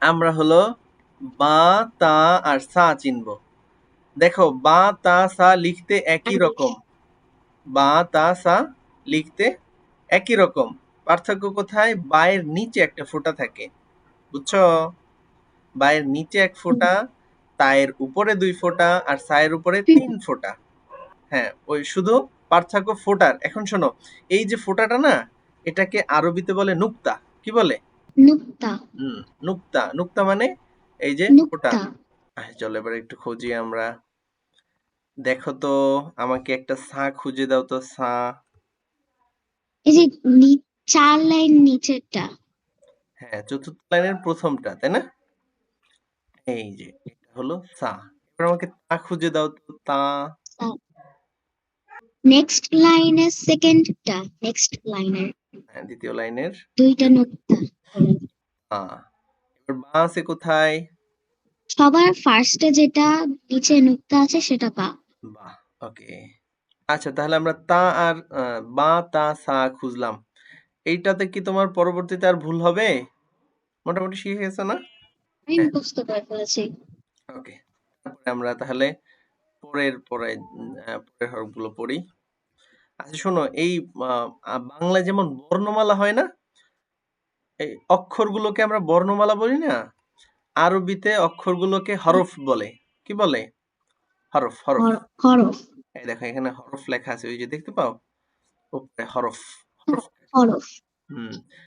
আমরা হলো বা, তা আর সা চিনবো। দেখো বা, তা, সা লিখতে একই রকম। বা, তা, সা লিখতে একই রকম। পার্থক্য কোথায়? বায়ের নিচে একটা ফোঁটা থাকে। বুঝছো? বায়ের নিচে এক ফোঁটা, তায়ের উপরে 2 ফোঁটা আর সায়ের উপরে 3 ফোঁটা। হ্যাঁ, ওই শুধু পার্থক্য ফোঁটার। এখন শোনো, এই যে ফোঁটাটা না, এটাকে আরবিতে বলে নুক্তা। কি বলে? নুক্তা। নুক্তা। নুক্তা মানে এই যে ফোঁটা। নুক্তা। চলো এবার একটু খুঁজি আমরা। দেখো তো, আমাকে একটা সা খুঁজে দাও তো, সা। এই যে 4 লাইন নিচেরটা। হ্যাঁ, চতুর্থ লাইনের প্রথমটা, তাই না? এই যে এটা হলো সা। এবার আমাকে তা খুঁজে দাও তো, তা। নেক্সট লাইনের সেকেন্ডটা, নেক্সট লাইনের হ্যাঁ, দ্বিতীয় লাইনের 2টা নুক্তা। তা। এবার বা আছে কোথায়? সবার ফার্স্টে যেটা নিচে নুক্তা আছে সেটা বা। বাহ, ওকে। আচ্ছা, তাহলে আমরা তা আর বা, তা, সা খুঁজলাম। এইটাতে কি তোমার পরবর্তীতে আর ভুল হবে? মোটামুটি শিখে গেছো না? আমি হ্যাঁ, মুখস্থ করে ফেলেছি। ওকে। তারপরে আমরা তাহলে পরের হরফগুলো পড়ি। আচ্ছা শোনো, এই বাংলায় যেমন বর্ণমালা হয় না, এই অক্ষরগুলোকে আমরা বর্ণমালা বলি না, আরবিতে অক্ষরগুলোকে হরফ বলে। কি বলে? হরফ, হরফ। হরফ। এই দেখো এখানে হরফ লেখা আছে, ওই যে দেখতে পাও উপরে হরফ, হরফ। হরফ। হুম।